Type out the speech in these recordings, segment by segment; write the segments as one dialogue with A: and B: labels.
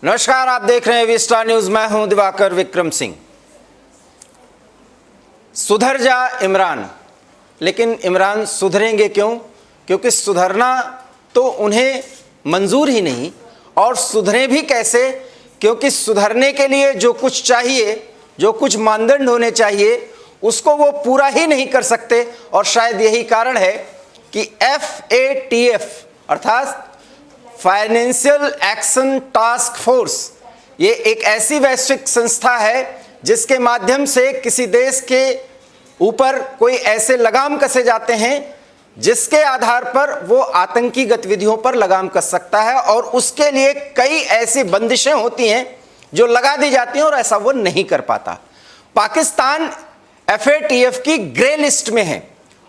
A: नमस्कार, आप देख रहे हैं वी स्टार न्यूज। मैं हूं दिवाकर विक्रम सिंह। सुधर जा इमरान, लेकिन इमरान सुधरेंगे क्यों? क्योंकि सुधरना तो उन्हें मंजूर ही नहीं, और सुधरे भी कैसे? क्योंकि सुधरने के लिए जो कुछ चाहिए, जो कुछ मानदंड होने चाहिए, उसको वो पूरा ही नहीं कर सकते। और शायद यही कारण है कि FATF अर्थात फाइनेंशियल एक्शन टास्क फोर्स, ये एक ऐसी वैश्विक संस्था है जिसके माध्यम से किसी देश के ऊपर कोई ऐसे लगाम कसे जाते हैं जिसके आधार पर वो आतंकी गतिविधियों पर लगाम कस सकता है, और उसके लिए कई ऐसी बंदिशें होती हैं जो लगा दी जाती हैं और ऐसा वो नहीं कर पाता। पाकिस्तान FATF की ग्रे लिस्ट में है,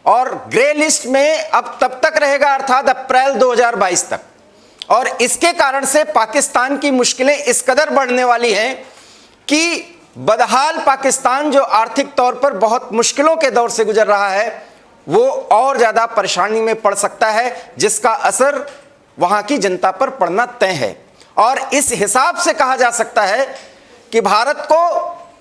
A: और ग्रे लिस्ट में अब तब तक रहेगा अर्थात अप्रैल 2022 तक। और इसके कारण से पाकिस्तान की मुश्किलें इस कदर बढ़ने वाली हैं कि बदहाल पाकिस्तान, जो आर्थिक तौर पर बहुत मुश्किलों के दौर से गुजर रहा है, वो और ज़्यादा परेशानी में पड़ सकता है, जिसका असर वहाँ की जनता पर पड़ना तय है। और इस हिसाब से कहा जा सकता है कि भारत को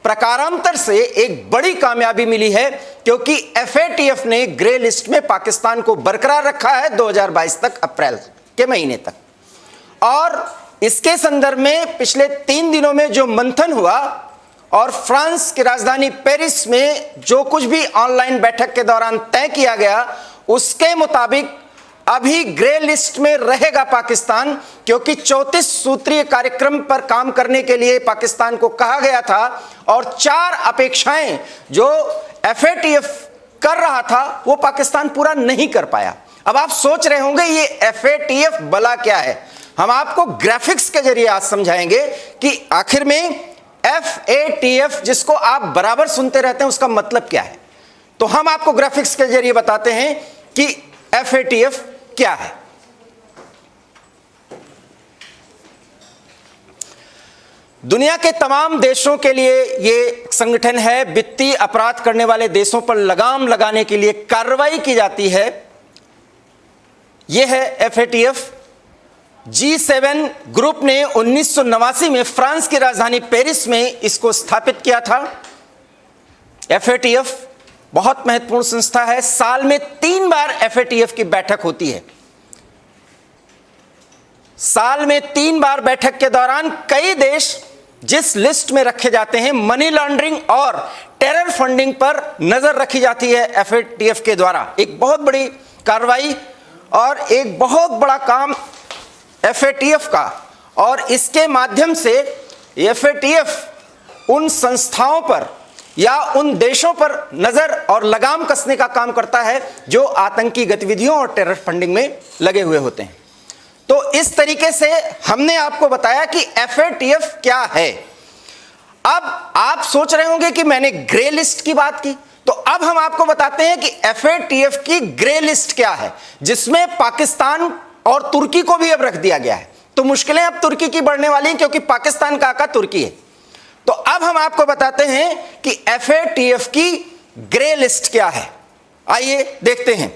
A: प्रकारांतर से एक बड़ी कामयाबी मिली है, क्योंकि FATF ने ग्रे लिस्ट में पाकिस्तान को बरकरार रखा है 2022 तक, अप्रैल के महीने तक। और इसके संदर्भ में पिछले 3 दिनों में जो मंथन हुआ और फ्रांस की राजधानी पेरिस में जो कुछ भी ऑनलाइन बैठक के दौरान तय किया गया, उसके मुताबिक अभी ग्रे लिस्ट में रहेगा पाकिस्तान, क्योंकि 34 सूत्रीय कार्यक्रम पर काम करने के लिए पाकिस्तान को कहा गया था, और 4 अपेक्षाएं जो FATF कर रहा था वो पाकिस्तान पूरा नहीं कर पाया। अब आप सोच रहे होंगे ये FATF भला क्या है? हम आपको ग्राफिक्स के जरिए आज समझाएंगे कि आखिर में FATF, जिसको आप बराबर सुनते रहते हैं, उसका मतलब क्या है। तो हम आपको ग्राफिक्स के जरिए बताते हैं कि FATF क्या है। दुनिया के तमाम देशों के लिए ये संगठन है। वित्तीय अपराध करने वाले देशों पर लगाम लगाने के लिए कार्रवाई की जाती है। यह है FATF। G7 ग्रुप ने 1989 में फ्रांस की राजधानी पेरिस में इसको स्थापित किया था। FATF बहुत महत्वपूर्ण संस्था है। साल में 3 बार FATF की बैठक होती है। साल में 3 बार बैठक के दौरान कई देश जिस लिस्ट में रखे जाते हैं, मनी लॉन्ड्रिंग और टेरर फंडिंग पर नजर रखी जाती है FATF के द्वारा। एक बहुत बड़ी कार्रवाई और एक बहुत बड़ा काम FATF का, और इसके माध्यम से FATF उन संस्थाओं पर या उन देशों पर नजर और लगाम कसने का काम करता है जो आतंकी गतिविधियों और टेरर फंडिंग में लगे हुए होते हैं। तो इस तरीके से हमने आपको बताया कि FATF क्या है। अब आप सोच रहे होंगे कि मैंने ग्रे लिस्ट की बात की, तो अब हम आपको बताते हैं कि FATF की ग्रे लिस्ट क्या है, जिसमें पाकिस्तान और तुर्की को भी अब रख दिया गया है। तो मुश्किलें अब तुर्की की बढ़ने वाली हैं, क्योंकि पाकिस्तान का आका तुर्की है। तो अब हम आपको बताते हैं कि FATF की ग्रे लिस्ट क्या है। आइए देखते हैं।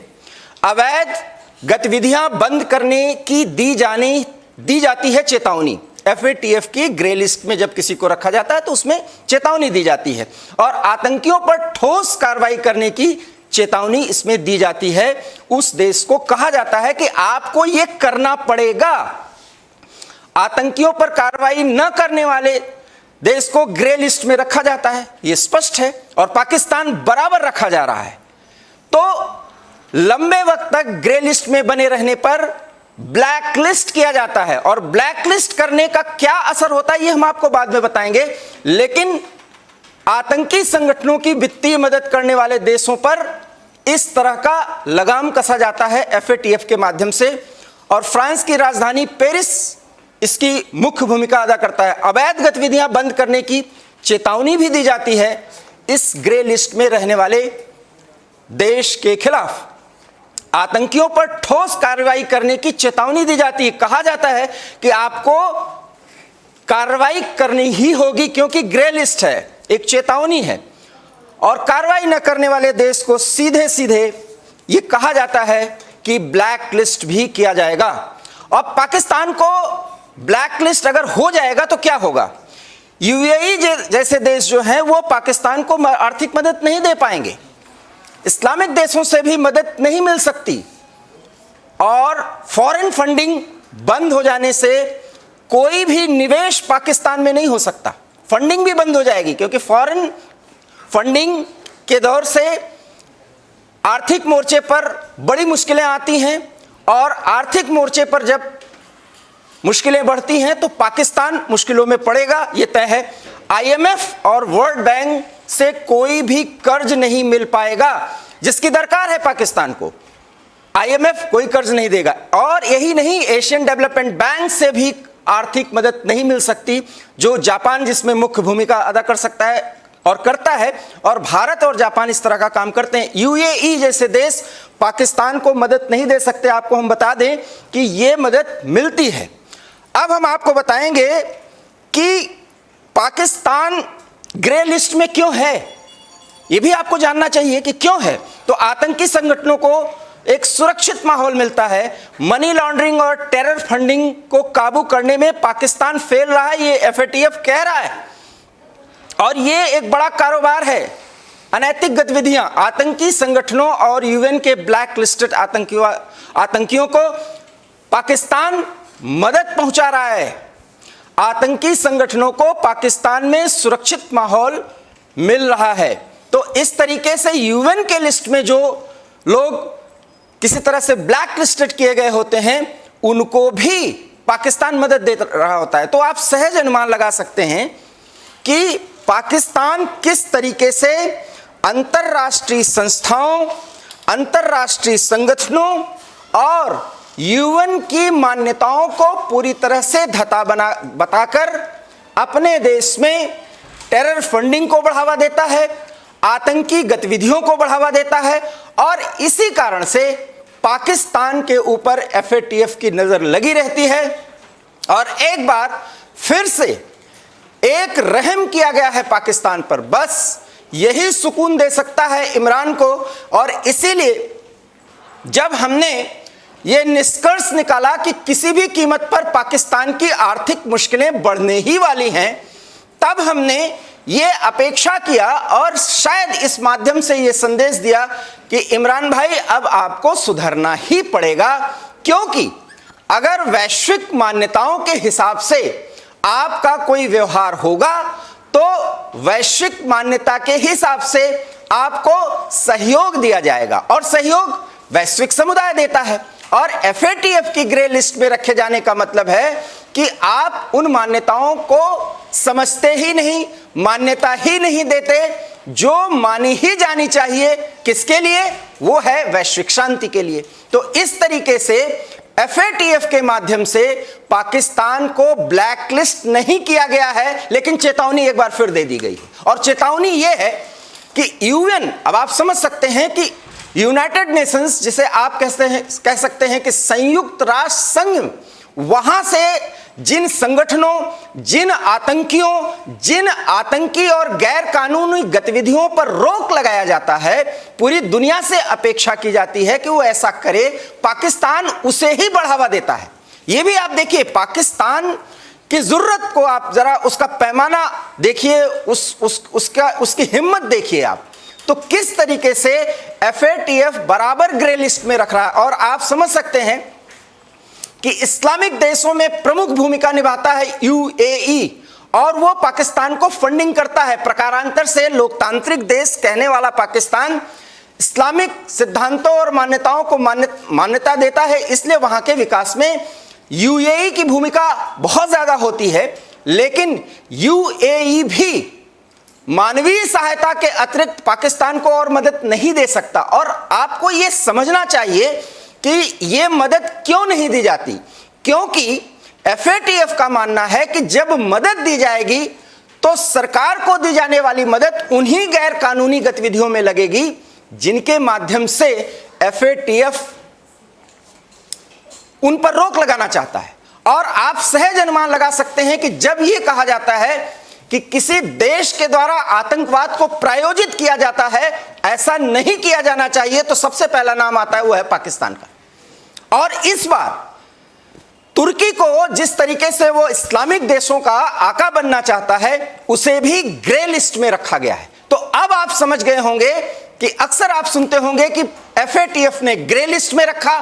A: अवैध गतिविधियां बंद करने की दी जाती है चेतावनी। FATF की ग्रे लिस्ट में जब किसी को रखा जाता है तो उसमें चेतावनी दी जाती है, और आतंकियों पर ठोस कार्रवाई करने की चेतावनी इसमें दी जाती है। उस देश को कहा जाता है कि आपको यह करना पड़ेगा। आतंकियों पर कार्रवाई न करने वाले देश को ग्रे लिस्ट में रखा जाता है, यह स्पष्ट है, और पाकिस्तान बराबर रखा जा रहा है। तो लंबे वक्त तक ग्रे लिस्ट में बने रहने पर ब्लैक लिस्ट किया जाता है, और ब्लैक लिस्ट करने का क्या असर होता है ये हम आपको बाद में बताएंगे। लेकिन आतंकी संगठनों की वित्तीय मदद करने वाले देशों पर इस तरह का लगाम कसा जाता है FATF के माध्यम से, और फ्रांस की राजधानी पेरिस इसकी मुख्य भूमिका अदा करता है। अवैध गतिविधियां बंद करने की चेतावनी भी दी जाती है इस ग्रे लिस्ट में रहने वाले देश के खिलाफ। आतंकियों पर ठोस कार्रवाई करने की चेतावनी दी जाती है। कहा जाता है कि आपको कार्रवाई करनी ही होगी, क्योंकि ग्रे लिस्ट है, एक चेतावनी है, और कार्रवाई न करने वाले देश को सीधे सीधे ये कहा जाता है कि ब्लैक लिस्ट भी किया जाएगा। अब पाकिस्तान को ब्लैक लिस्ट अगर हो जाएगा तो क्या होगा? यूएई जैसे देश जो हैं वो पाकिस्तान को आर्थिक मदद नहीं दे पाएंगे, इस्लामिक देशों से भी मदद नहीं मिल सकती, और फॉरेन फंडिंग बंद हो जाने से कोई भी निवेश पाकिस्तान में नहीं हो सकता। फंडिंग भी बंद हो जाएगी, क्योंकि फॉरेन फंडिंग के दौर से आर्थिक मोर्चे पर बड़ी मुश्किलें आती हैं, और आर्थिक मोर्चे पर जब मुश्किलें बढ़ती हैं तो पाकिस्तान मुश्किलों में पड़ेगा, ये तय है। आईएमएफ और वर्ल्ड बैंक से कोई भी कर्ज नहीं मिल पाएगा जिसकी दरकार है पाकिस्तान को। आईएमएफ कोई कर्ज नहीं देगा, और यही नहीं, एशियन डेवलपमेंट बैंक से भी आर्थिक मदद नहीं मिल सकती, जो जापान जिसमें मुख्य भूमिका अदा कर सकता है और करता है, और भारत और जापान इस तरह का काम करते हैं। यूएई जैसे देश पाकिस्तान को मदद नहीं दे सकते। आपको हम बता दें कि ये मदद मिलती है। अब हम आपको बताएंगे कि पाकिस्तान ग्रे लिस्ट में क्यों है, ये भी आपको जानना चाहिए कि क्यों है। तो आतंकी संगठनों को एक सुरक्षित माहौल मिलता है, मनी लॉन्ड्रिंग और टेरर फंडिंग को काबू करने में पाकिस्तान फेल रहा है, ये एफएटीएफ कह रहा है, और ये एक बड़ा कारोबार है। अनैतिक गतिविधियां, आतंकी संगठनों और यूएन के ब्लैक लिस्टेड आतंकियों को पाकिस्तान मदद पहुंचा रहा है। आतंकी संगठनों को पाकिस्तान में सुरक्षित माहौल मिल रहा है। तो इस तरीके से यूएन के लिस्ट में जो लोग किसी तरह से ब्लैक लिस्टेड किए गए होते हैं, उनको भी पाकिस्तान मदद दे रहा होता है। तो आप सहज अनुमान लगा सकते हैं कि पाकिस्तान किस तरीके से अंतर्राष्ट्रीय संस्थाओं, अंतर्राष्ट्रीय संगठनों और यूएन की मान्यताओं को पूरी तरह से धता बताकर अपने देश में टेरर फंडिंग को बढ़ावा देता है, आतंकी गतिविधियों को बढ़ावा देता है, और इसी कारण से पाकिस्तान के ऊपर एफएटीएफ की नजर लगी रहती है। और एक बार फिर से एक रहम किया गया है पाकिस्तान पर, बस यही सुकून दे सकता है इमरान को। और इसीलिए जब हमने ये निष्कर्ष निकाला कि किसी भी कीमत पर पाकिस्तान की आर्थिक मुश्किलें बढ़ने ही वाली हैं, तब हमने ये अपेक्षा किया और शायद इस माध्यम से ये संदेश दिया कि इमरान भाई अब आपको सुधरना ही पड़ेगा, क्योंकि अगर वैश्विक मान्यताओं के हिसाब से आपका कोई व्यवहार होगा तो वैश्विक मान्यता के हिसाब से आपको सहयोग दिया जाएगा, और सहयोग वैश्विक समुदाय देता है। और एफएटीएफ की ग्रे लिस्ट में रखे जाने का मतलब है कि आप उन मान्यताओं को समझते ही नहीं, मान्यता ही नहीं देते जो मानी ही जानी चाहिए। किसके लिए? वो है वैश्विक शांति के लिए। तो इस तरीके से एफएटीएफ के माध्यम से पाकिस्तान को ब्लैक लिस्ट नहीं किया गया है, लेकिन चेतावनी एक बार फिर दे दी गई है। और चेतावनी ये है कि यूएन, अब आप समझ सकते हैं कि यूनाइटेड नेशंस, जिसे आप कह सकते हैं कि संयुक्त राष्ट्र संघ, वहां से जिन संगठनों, जिन आतंकियों, जिन आतंकी और गैर कानूनी गतिविधियों पर रोक लगाया जाता है, पूरी दुनिया से अपेक्षा की जाती है कि वो ऐसा करे, पाकिस्तान उसे ही बढ़ावा देता है। ये भी आप देखिए, पाकिस्तान की जरूरत को आप जरा उसका पैमाना देखिए, उसकी हिम्मत देखिए आप, तो किस तरीके से एफएटीएफ बराबर ग्रे लिस्ट में रख रहा है। और आप समझ सकते हैं कि इस्लामिक देशों में प्रमुख भूमिका निभाता है यूएई, और वो पाकिस्तान को फंडिंग करता है। प्रकारांतर से लोकतांत्रिक देश कहने वाला पाकिस्तान इस्लामिक सिद्धांतों और मान्यताओं को मान्यता देता है, इसलिए वहां के विकास में यूएई की भूमिका बहुत ज्यादा होती है। लेकिन यूएई भी मानवीय सहायता के अतिरिक्त पाकिस्तान को और मदद नहीं दे सकता। और आपको यह समझना चाहिए कि यह मदद क्यों नहीं दी जाती, क्योंकि एफएटीएफ का मानना है कि जब मदद दी जाएगी तो सरकार को दी जाने वाली मदद उन्हीं गैर कानूनी गतिविधियों में लगेगी जिनके माध्यम से एफएटीएफ उन पर रोक लगाना चाहता है। और आप सहज अनुमान लगा सकते हैं कि जब यह कहा जाता है कि किसी देश के द्वारा आतंकवाद को प्रायोजित किया जाता है, ऐसा नहीं किया जाना चाहिए, तो सबसे पहला नाम आता है वो है पाकिस्तान का। और इस बार तुर्की को जिस तरीके से वो इस्लामिक देशों का आका बनना चाहता है, उसे भी ग्रे लिस्ट में रखा गया है। तो अब आप समझ गए होंगे कि अक्सर आप सुनते होंगे कि FATF ने ग्रे लिस्ट में रखा।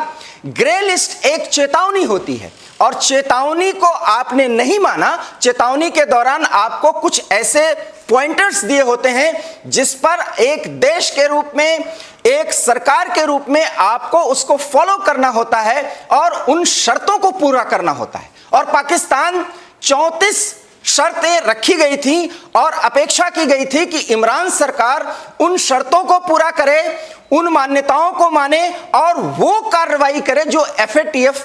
A: ग्रे लिस्ट एक चेतावनी होती है और चेतावनी को आपने नहीं माना। चेतावनी के दौरान आपको कुछ ऐसे पॉइंटर्स दिए होते हैं जिस पर एक देश के रूप में, एक सरकार के रूप में आपको उसको फॉलो करना होता है और उन शर्तों को पूरा करना होता है। और पाकिस्तान 34 शर्तें रखी गई थी और अपेक्षा की गई थी कि इमरान सरकार उन शर्तों को पूरा करे, उन मान्यताओं को माने और वो कार्रवाई करे जो FATF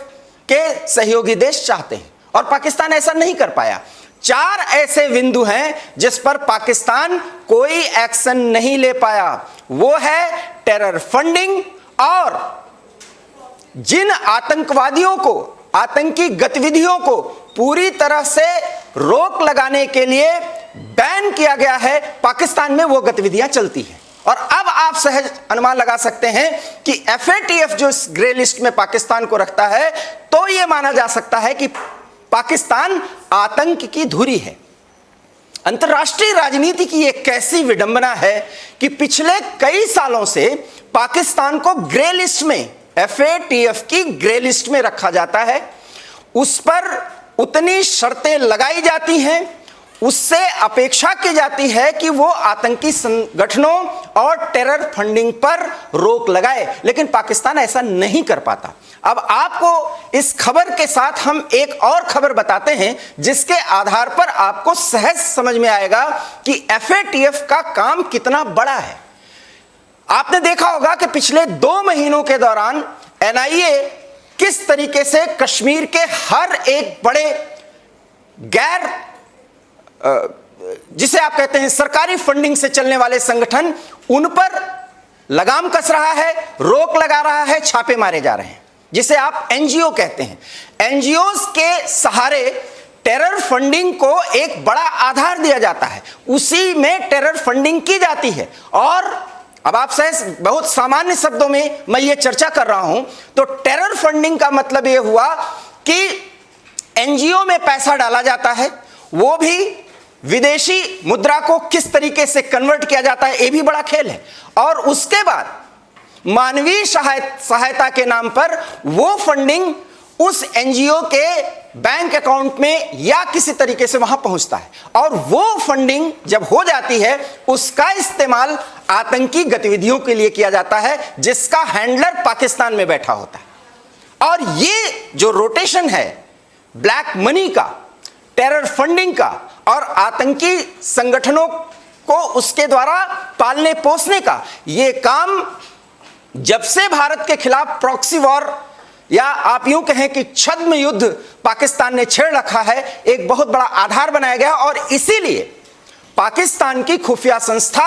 A: के सहयोगी देश चाहते हैं। और पाकिस्तान ऐसा नहीं कर पाया। 4 ऐसे बिंदु हैं जिस पर पाकिस्तान कोई एक्शन नहीं ले पाया। वो है टेरर फंडिंग और जिन आतंकवादियों को, आतंकी गतिविधियों को पूरी तरह से रोक लगाने के लिए बैन किया गया है, पाकिस्तान में वो गतिविधियां चलती हैं। और अब आप सहज अनुमान लगा सकते हैं कि FATF जो इस ग्रे लिस्ट में पाकिस्तान को रखता है, तो यह माना जा सकता है कि पाकिस्तान आतंक की धुरी है। अंतर्राष्ट्रीय राजनीति की एक कैसी विडंबना है कि पिछले कई सालों से पाकिस्तान को ग्रे लिस्ट में, FATF की ग्रे लिस्ट में रखा जाता है। उस पर उतनी शर्तें लगाई जाती हैं, उससे अपेक्षा की जाती है कि वो आतंकी संगठनों और टेरर फंडिंग पर रोक लगाए, लेकिन पाकिस्तान ऐसा नहीं कर पाता। अब आपको इस खबर के साथ हम एक और खबर बताते हैं जिसके आधार पर आपको सहज समझ में आएगा कि FATF का काम कितना बड़ा है। आपने देखा होगा कि पिछले 2 महीनों के दौरान NIA किस तरीके से कश्मीर के हर एक बड़े गैर, जिसे आप कहते हैं सरकारी फंडिंग से चलने वाले संगठन, उन पर लगाम कस रहा है, रोक लगा रहा है, छापे मारे जा रहे हैं, जिसे आप NGO कहते हैं। NGOs के सहारे टेरर फंडिंग को एक बड़ा आधार दिया जाता है, उसी में टेरर फंडिंग की जाती है। और अब आप सहज बहुत सामान्य शब्दों में मैं ये चर्चा कर रहा हूं, तो टेरर फंडिंग का मतलब ये हुआ कि NGO में पैसा डाला जाता है, वो भी विदेशी मुद्रा को किस तरीके से कन्वर्ट किया जाता है, ये भी बड़ा खेल है। और उसके बाद मानवीय सहायता के नाम पर वो फंडिंग उस NGO के बैंक अकाउंट में या किसी तरीके से वहां पहुंचता है, और वो फंडिंग जब हो जाती है उसका इस्तेमाल आतंकी गतिविधियों के लिए किया जाता है, जिसका हैंडलर पाकिस्तान में बैठा होता है। और ये जो रोटेशन है ब्लैक मनी का, टेरर फंडिंग का और आतंकी संगठनों को उसके द्वारा पालने पोसने का, ये काम जब से भारत के खिलाफ प्रॉक्सी वॉर या आप यूं कहें कि छद्म युद्ध पाकिस्तान ने छेड़ रखा है, एक बहुत बड़ा आधार बनाया गया। और इसीलिए पाकिस्तान की खुफिया संस्था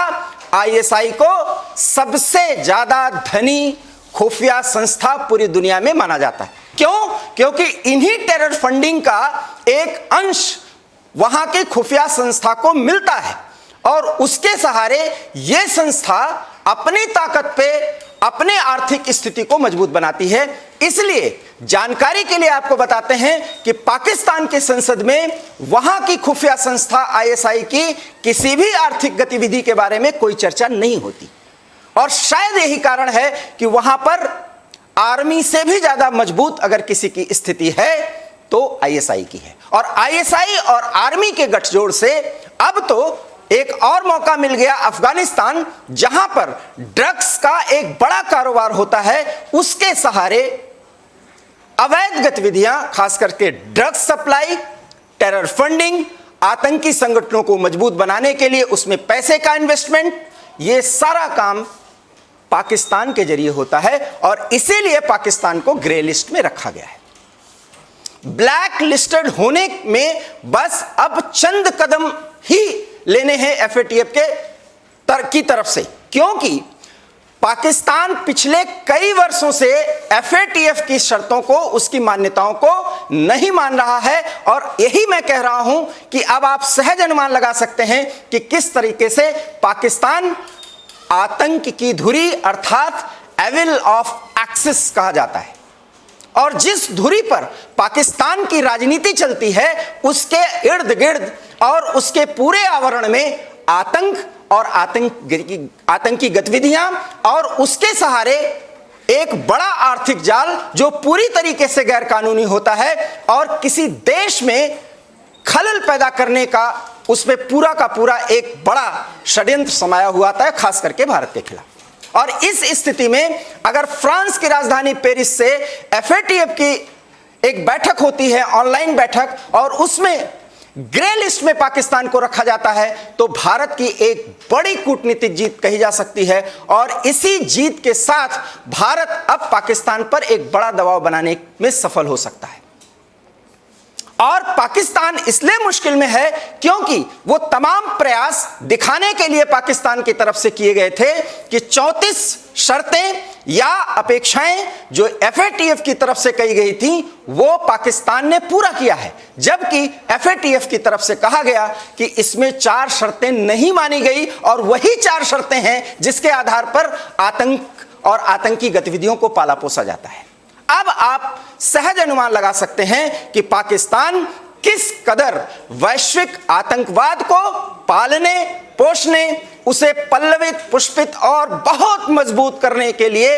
A: ISI को सबसे ज्यादा धनी खुफिया संस्था पूरी दुनिया में माना जाता है। क्यों? क्योंकि इन्हीं टेरर फंडिंग का एक अंश वहां की खुफिया संस्था को मिलता है और उसके सहारे यह संस्था अपनी ताकत पे अपने आर्थिक स्थिति को मजबूत बनाती है। इसलिए जानकारी के लिए आपको बताते हैं कि पाकिस्तान की संसद में वहां की खुफिया संस्था ISI की किसी भी आर्थिक गतिविधि के बारे में कोई चर्चा नहीं होती। और शायद यही कारण है कि वहां पर आर्मी से भी ज्यादा मजबूत अगर किसी की स्थिति है तो ISI की है। और ISI और आर्मी के गठजोड़ से अब तो एक और मौका मिल गया अफगानिस्तान, जहां पर ड्रग्स का एक बड़ा कारोबार होता है, उसके सहारे अवैध गतिविधियां, खास करके ड्रग्स सप्लाई, टेरर फंडिंग, आतंकी संगठनों को मजबूत बनाने के लिए उसमें पैसे का इन्वेस्टमेंट, ये सारा काम पाकिस्तान के जरिए होता है। और इसीलिए पाकिस्तान को ग्रे लिस्ट में रखा गया है। ब्लैक लिस्टेड होने में बस अब चंद कदम ही लेने हैं FATF की तरफ से, क्योंकि पाकिस्तान पिछले कई वर्षों से FATF की शर्तों को, उसकी मान्यताओं को नहीं मान रहा है। और यही मैं कह रहा हूं कि अब आप सहज अनुमान लगा सकते हैं कि किस तरीके से पाकिस्तान आतंक की धुरी अर्थात एविल ऑफ एक्सिस कहा जाता है, और जिस धुरी पर पाकिस्तान की राजनीति चलती है उसके इर्द गिर्द और उसके पूरे आवरण में आतंक और आतंकी गतिविधियां और उसके सहारे एक बड़ा आर्थिक जाल जो पूरी तरीके से गैरकानूनी होता है और किसी देश में खलल पैदा करने का उसमें पूरा का पूरा एक बड़ा षड्यंत्र समाया हुआ था, खास करके भारत के खिलाफ। और इस स्थिति में अगर फ्रांस की राजधानी पेरिस से FATF की एक बैठक होती है, ऑनलाइन बैठक, और उसमें ग्रे लिस्ट में पाकिस्तान को रखा जाता है, तो भारत की एक बड़ी कूटनीतिक जीत कही जा सकती है। और इसी जीत के साथ भारत अब पाकिस्तान पर एक बड़ा दबाव बनाने में सफल हो सकता है। और पाकिस्तान इसलिए मुश्किल में है क्योंकि वो तमाम प्रयास दिखाने के लिए पाकिस्तान की तरफ से किए गए थे कि 34 शर्तें या अपेक्षाएं जो FATF की तरफ से कही गई थी वो पाकिस्तान ने पूरा किया है, जबकि FATF की तरफ से कहा गया कि इसमें 4 शर्तें नहीं मानी गई और वही 4 शर्तें हैं जिसके आधार पर आतंक और आतंकी गतिविधियों को पाला पोसा जाता है। अब आप सहज अनुमान लगा सकते हैं कि पाकिस्तान किस कदर वैश्विक आतंकवाद को पालने, पोषने, उसे पल्लवित, पुष्पित और बहुत मजबूत करने के लिए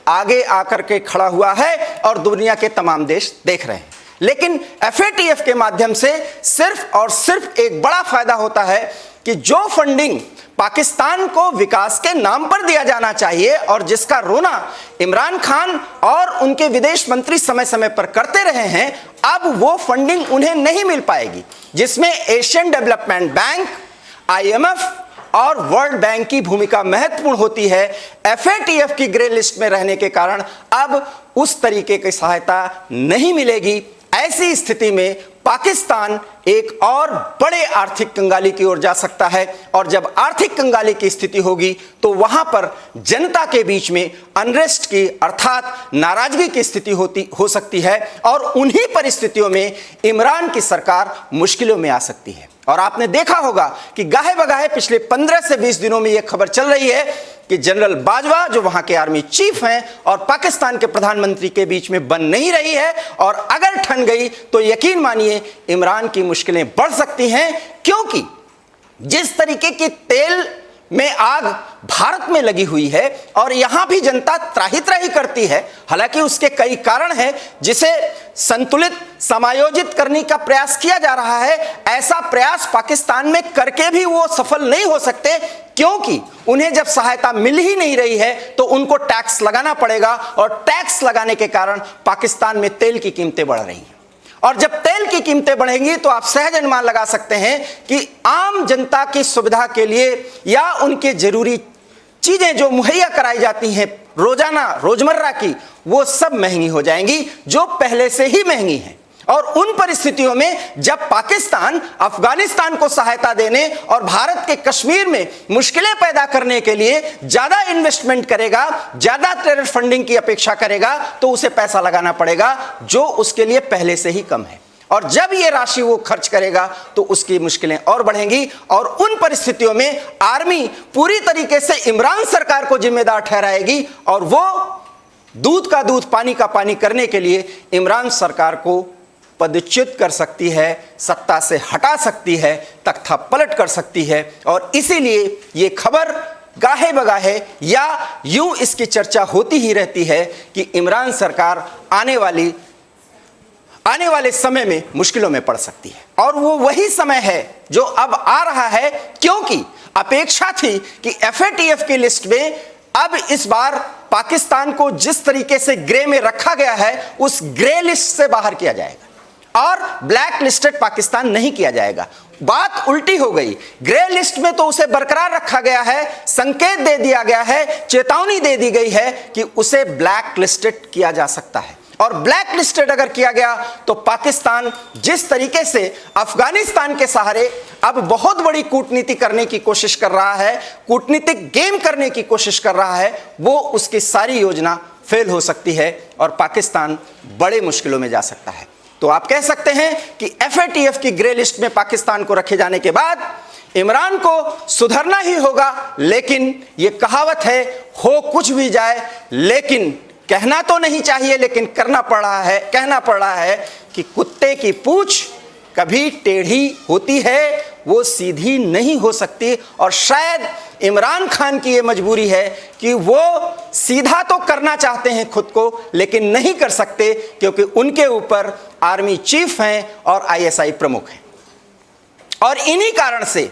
A: आगे आकर के खड़ा हुआ है और दुनिया के तमाम देश देख रहे हैं। लेकिन FATF के माध्यम से सिर्फ और सिर्फ एक बड़ा फायदा होता है कि जो फंडिंग पाकिस्तान को विकास के नाम पर दिया जाना चाहिए और जिसका रोना इमरान खान और उनके विदेश मंत्री समय समय पर करते रहे हैं, अब वो फंडिंग उन्हें नहीं मिल पाएगी, जिसमें एशियन डेवलपमेंट बैंक, IMF और वर्ल्ड बैंक की भूमिका महत्वपूर्ण होती है। FATF की ग्रे लिस्ट में रहने के कारण अब उस तरीके की सहायता नहीं मिलेगी। ऐसी स्थिति में पाकिस्तान एक और बड़े आर्थिक कंगाली की ओर जा सकता है और जब आर्थिक कंगाली की स्थिति होगी तो वहां पर जनता के बीच में अनरेस्ट की अर्थात नाराजगी की स्थिति हो सकती है और उन्हीं परिस्थितियों में इमरान की सरकार मुश्किलों में आ सकती है। और आपने देखा होगा कि गाहे बगाहे पिछले 15 से 20 दिनों में यह खबर चल रही है कि जनरल बाजवा जो वहां के आर्मी चीफ हैं और पाकिस्तान के प्रधानमंत्री के बीच में बन नहीं रही है, और अगर ठन गई तो यकीन मानिए इमरान की मुश्किलें बढ़ सकती हैं, क्योंकि जिस तरीके की तेल में आग भारत में लगी हुई है और यहां भी जनता त्राही त्राही करती है। हालांकि उसके कई कारण हैं जिसे संतुलित समायोजित करने का प्रयास किया जा रहा है। ऐसा प्रयास पाकिस्तान में करके भी वो सफल नहीं हो सकते, क्योंकि उन्हें जब सहायता मिल ही नहीं रही है तो उनको टैक्स लगाना पड़ेगा और टैक्स लगाने के कारण पाकिस्तान में तेल की कीमतें बढ़ रही हैं। और जब तेल की कीमतें बढ़ेंगी तो आप सहज अनुमान लगा सकते हैं कि आम जनता की सुविधा के लिए या उनके जरूरी चीजें जो मुहैया कराई जाती हैं रोजाना रोजमर्रा की, वो सब महंगी हो जाएंगी जो पहले से ही महंगी हैं। और उन परिस्थितियों में जब पाकिस्तान अफगानिस्तान को सहायता देने और भारत के कश्मीर में मुश्किलें पैदा करने के लिए ज्यादा इन्वेस्टमेंट करेगा, ज्यादा टेरर फंडिंग की अपेक्षा करेगा, तो उसे पैसा लगाना पड़ेगा जो उसके लिए पहले से ही कम है। और जब ये राशि वो खर्च करेगा तो उसकी मुश्किलें और बढ़ेंगी। और उन परिस्थितियों में आर्मी पूरी तरीके से इमरान सरकार को जिम्मेदार ठहराएगी और वो दूध का दूध पानी का पानी करने के लिए इमरान सरकार को पदच्युत कर सकती है, सत्ता से हटा सकती है, तख्ता पलट कर सकती है। और इसीलिए ये खबर गाहे बगाहे या यूं इसकी चर्चा होती ही रहती है कि इमरान सरकार आने वाले समय में मुश्किलों में पड़ सकती है। और वो वही समय है जो अब आ रहा है, क्योंकि अपेक्षा थी कि FATF की लिस्ट में अब इस बार पाकिस्तान को जिस तरीके से ग्रे में रखा गया है उस ग्रे लिस्ट से बाहर किया जाएगा और ब्लैक लिस्टेड पाकिस्तान नहीं किया जाएगा। बात उल्टी हो गई। ग्रे लिस्ट में तो उसे बरकरार रखा गया है, संकेत दे दिया गया है, चेतावनी दे दी गई है कि उसे ब्लैक लिस्टेड किया जा सकता है। और ब्लैक लिस्टेड अगर किया गया तो पाकिस्तान जिस तरीके से अफगानिस्तान के सहारे अब बहुत बड़ी कूटनीति करने की कोशिश कर रहा है, कूटनीतिक गेम करने की कोशिश कर रहा है, वो उसकी सारी योजना फेल हो सकती है और पाकिस्तान बड़े मुश्किलों में जा सकता है। तो आप कह सकते हैं कि FATF की ग्रे लिस्ट में पाकिस्तान को रखे जाने के बाद इमरान को सुधरना ही होगा। लेकिन यह कहावत है, हो कुछ भी जाए लेकिन कहना तो नहीं चाहिए लेकिन कहना पड़ रहा है कि कुत्ते की पूंछ कभी टेढ़ी होती है, वो सीधी नहीं हो सकती। और शायद इमरान खान की ये मजबूरी है कि वो सीधा तो करना चाहते हैं खुद को, लेकिन नहीं कर सकते क्योंकि उनके ऊपर आर्मी चीफ हैं और आईएसआई प्रमुख हैं। और इन्हीं कारण से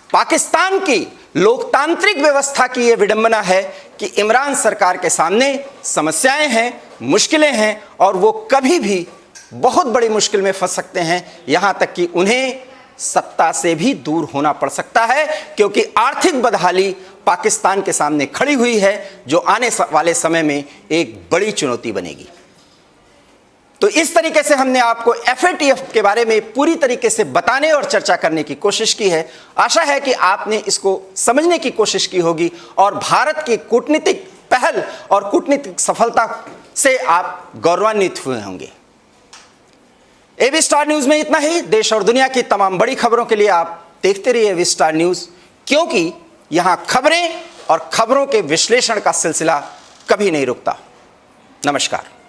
A: पाकिस्तान की लोकतांत्रिक व्यवस्था की यह विडंबना है कि इमरान सरकार के सामने समस्याएं हैं, मुश्किलें हैं, और वो कभी भी बहुत बड़ी मुश्किल में फंस सकते हैं, यहां तक कि उन्हें सत्ता से भी दूर होना पड़ सकता है, क्योंकि आर्थिक बदहाली पाकिस्तान के सामने खड़ी हुई है, जो आने वाले समय में एक बड़ी चुनौती बनेगी। तो इस तरीके से हमने आपको FATF के बारे में पूरी तरीके से बताने और चर्चा करने की कोशिश की है। आशा है कि आपने इसको समझने की कोशिश की होगी और भारत की कूटनीतिक पहल और कूटनीतिक सफलता से आप गौरवान्वित हुए होंगे। एबी स्टार न्यूज में इतना ही। देश और दुनिया की तमाम बड़ी खबरों के लिए आप देखते रहिए एबी स्टार न्यूज, क्योंकि यहां खबरें और खबरों के विश्लेषण का सिलसिला कभी नहीं रुकता। नमस्कार।